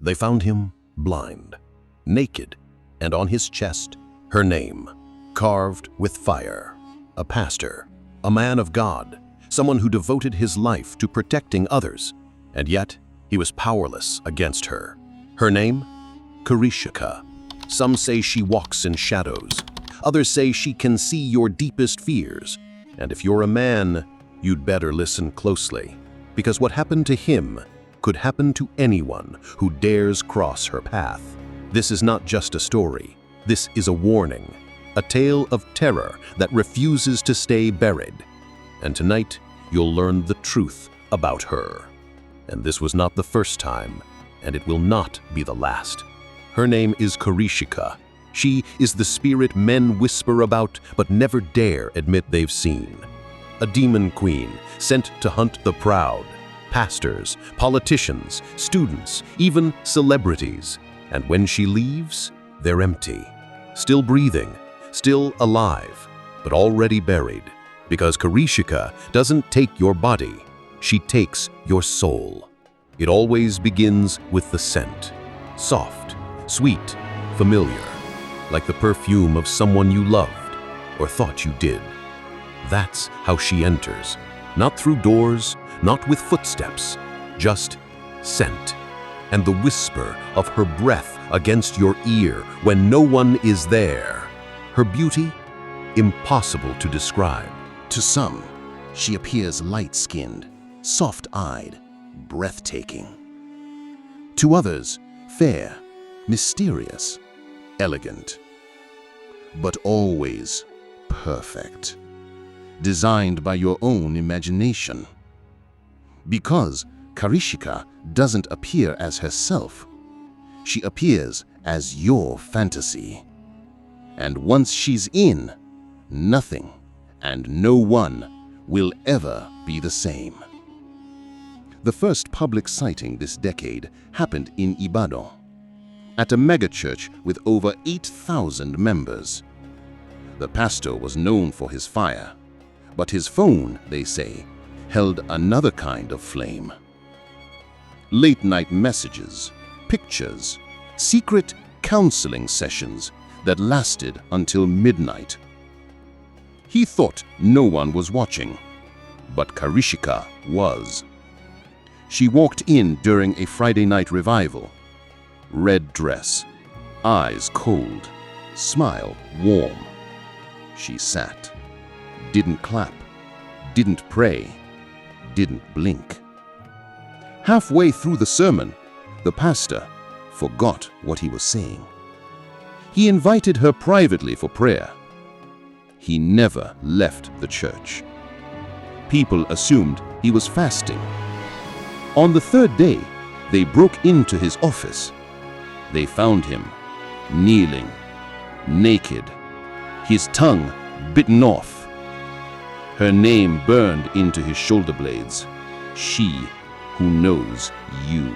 They found him blind, naked, and on his chest, her name, carved with fire. A pastor, a man of God, someone who devoted his life to protecting others, and yet he was powerless against her. Her name? Karishika. Some say she walks in shadows. Others say she can see your deepest fears. And if you're a man, you'd better listen closely, because what happened to him could happen to anyone who dares cross her path. This is not just a story. This is a warning, a tale of terror that refuses to stay buried. And tonight, you'll learn the truth about her. And this was not the first time, and it will not be the last. Her name is Karishika. She is the spirit men whisper about but never dare admit they've seen. A demon queen sent to hunt the proud, pastors, politicians, students, even celebrities. And when she leaves, they're empty, still breathing, still alive, but already buried. Because Karishika doesn't take your body, she takes your soul. It always begins with the scent, soft, sweet, familiar, like the perfume of someone you loved or thought you did. That's how she enters, not through doors, not with footsteps, just scent, and the whisper of her breath against your ear when no one is there. Her beauty, impossible to describe. To some, she appears light-skinned, soft-eyed, breathtaking. To others, fair, mysterious, elegant, but always perfect, designed by your own imagination. Because Karishika doesn't appear as herself, she appears as your fantasy. And once she's in, nothing and no one will ever be the same. The first public sighting this decade happened in Ibadan, at a megachurch with over 8,000 members. The pastor was known for his fire, but his phone, they say, held another kind of flame. Late-night messages, pictures, secret counseling sessions that lasted until midnight. He thought no one was watching, but Karishika was. She walked in during a Friday night revival. Red dress, eyes cold, smile warm. She sat, didn't clap, didn't pray, didn't blink. Halfway through the sermon, the pastor forgot what he was saying. He invited her privately for prayer. He never left the church. People assumed he was fasting. On the third day, they broke into his office. They found him kneeling, naked, his tongue bitten off. Her name burned into his shoulder blades. She who knows you.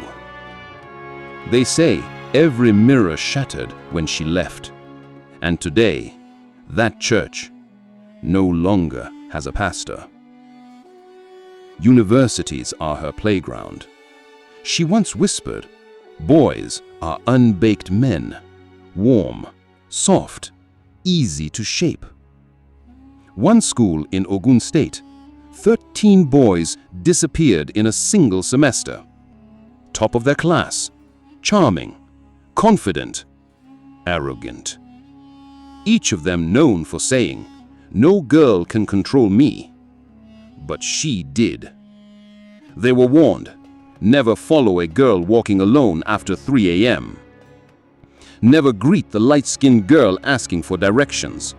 They say every mirror shattered when she left. And today, that church no longer has a pastor. Universities are her playground. She once whispered, "Boys are unbaked men, warm, soft, easy to shape." One school in Ogun State, 13 boys disappeared in a single semester. Top of their class, charming, confident, arrogant. Each of them known for saying, "No girl can control me." But she did. They were warned, never follow a girl walking alone after 3 a.m. Never greet the light-skinned girl asking for directions.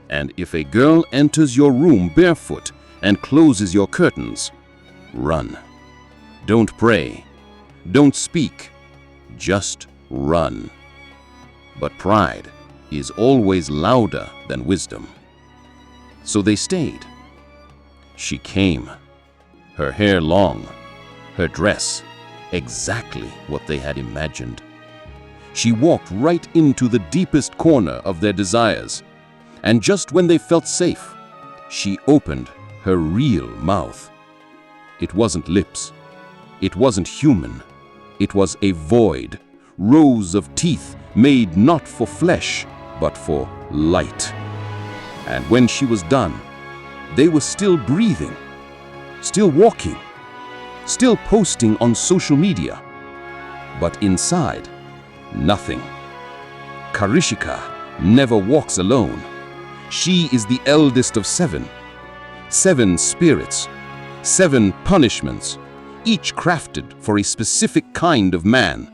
And if a girl enters your room barefoot and closes your curtains, run. Don't pray. Don't speak. Just run. But pride is always louder than wisdom. So they stayed. She came, her hair long, her dress exactly what they had imagined. She walked right into the deepest corner of their desires, and just when they felt safe, she opened her real mouth. It wasn't lips, it wasn't human, It was a void, rows of teeth made not for flesh, but for light. And when she was done, they were still breathing, still walking, still posting on social media. But inside, nothing. Karishika never walks alone. She is the eldest of 7. 7 spirits, 7 punishments, each crafted for a specific kind of man.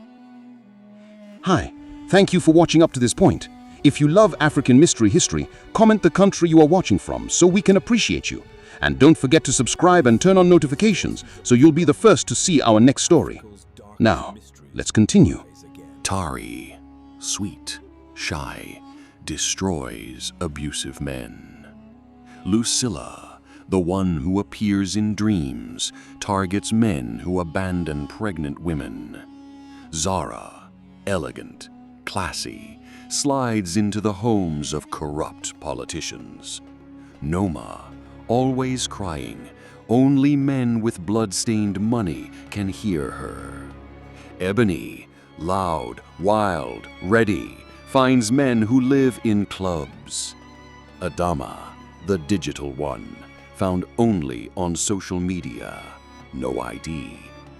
Hi, thank you for watching up to this point. If you love African mystery history, comment the country you are watching from so we can appreciate you. And don't forget to subscribe and turn on notifications so you'll be the first to see our next story. Now, let's continue. Tari, sweet, shy, destroys abusive men. Lucilla, the one who appears in dreams, targets men who abandon pregnant women. Zara, elegant, classy, slides into the homes of corrupt politicians. Noma, always crying, only men with blood-stained money can hear her. Ebony, loud, wild, ready, finds men who live in clubs. Adama, the digital one, found only on social media. No ID,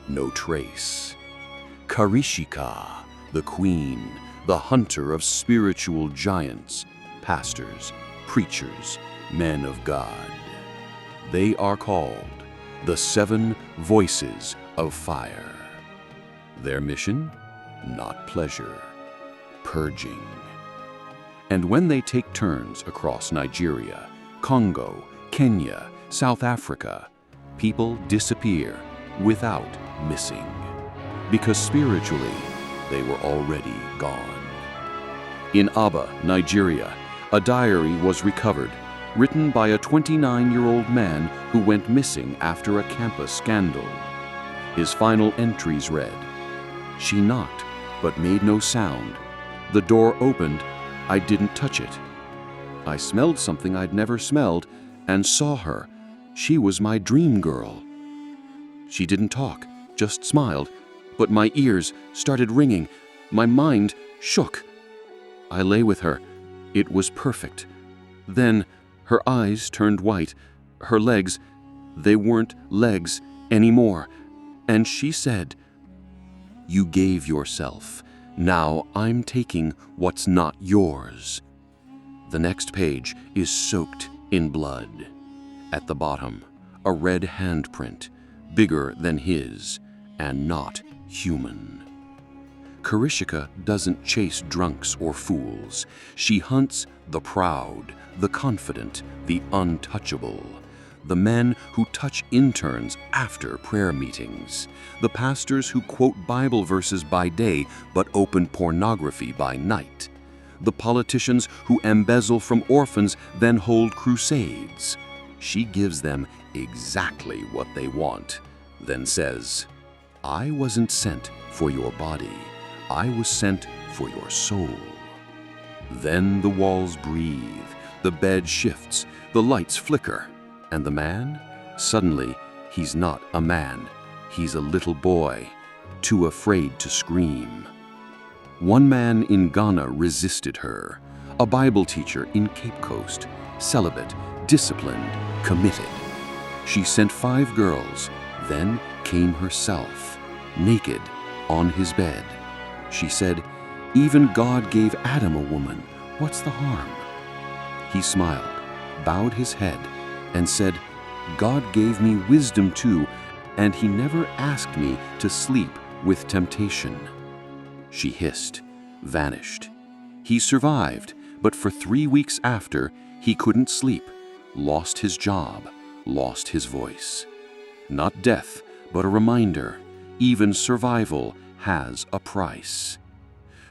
no trace. Karishika, the queen, the hunter of spiritual giants, pastors, preachers, men of God. They are called the 7 Voices of Fire. Their mission? Not pleasure, purging. And when they take turns across Nigeria, Congo, Kenya, South Africa, people disappear without missing, because spiritually they were already gone. In Aba, Nigeria, a diary was recovered, written by a 29-year-old man who went missing after a campus scandal. His final entries read, "She knocked, but made no sound. The door opened, I didn't touch it. I smelled something I'd never smelled and saw her. She was my dream girl. She didn't talk, just smiled, but my ears started ringing. My mind shook. I lay with her. It was perfect. Then her eyes turned white. Her legs, they weren't legs anymore. And she said, 'You gave yourself. Now I'm taking what's not yours.' The next page is soaked in blood. At the bottom, a red handprint, bigger than his, and not human. Karishika doesn't chase drunks or fools. She hunts the proud, the confident, the untouchable. The men who touch interns after prayer meetings. The pastors who quote Bible verses by day but open pornography by night. The politicians who embezzle from orphans then hold crusades. She gives them exactly what they want, then says, 'I wasn't sent for your body. I was sent for your soul.' Then the walls breathe, the bed shifts, the lights flicker, and the man? Suddenly, he's not a man. He's a little boy, too afraid to scream. One man in Ghana resisted her, a Bible teacher in Cape Coast, celibate, disciplined, committed. She sent 5 girls, then came herself, naked, on his bed. She said, 'Even God gave Adam a woman. What's the harm?' He smiled, bowed his head, and said, 'God gave me wisdom too, and he never asked me to sleep with temptation.' She hissed, vanished. He survived, but for 3 weeks after, he couldn't sleep, lost his job, lost his voice. Not death, but a reminder, even survival has a price.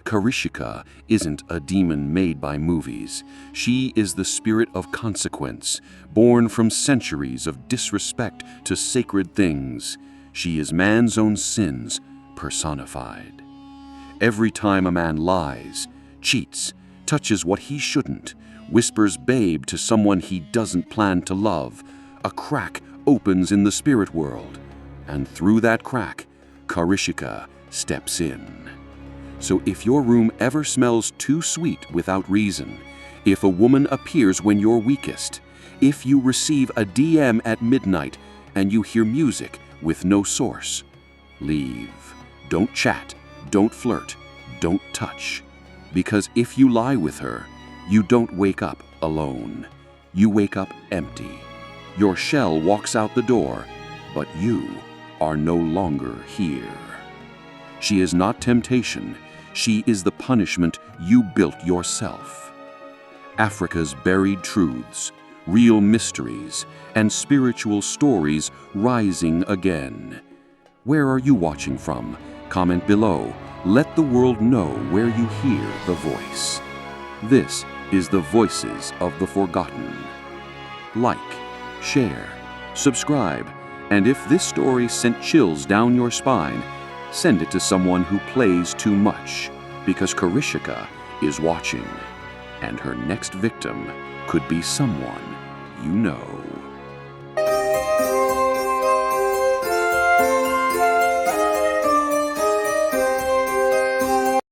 Karishika isn't a demon made by movies. She is the spirit of consequence, born from centuries of disrespect to sacred things. She is man's own sins personified. Every time a man lies, cheats, touches what he shouldn't, whispers babe to someone he doesn't plan to love, a crack opens in the spirit world, and through that crack, Karishika steps in. So if your room ever smells too sweet without reason, if a woman appears when you're weakest, if you receive a DM at midnight and you hear music with no source, leave. Don't chat, don't flirt, don't touch. Because if you lie with her, you don't wake up alone. You wake up empty. Your shell walks out the door, but you are no longer here. She is not temptation. She is the punishment you built yourself. Africa's buried truths, real mysteries, and spiritual stories rising again. Where are you watching from? Comment below. Let the world know where you hear the voice. This is the Voices of the Forgotten. Like, share, subscribe, and if this story sent chills down your spine, send it to someone who plays too much, because Karishika is watching, and her next victim could be someone you know.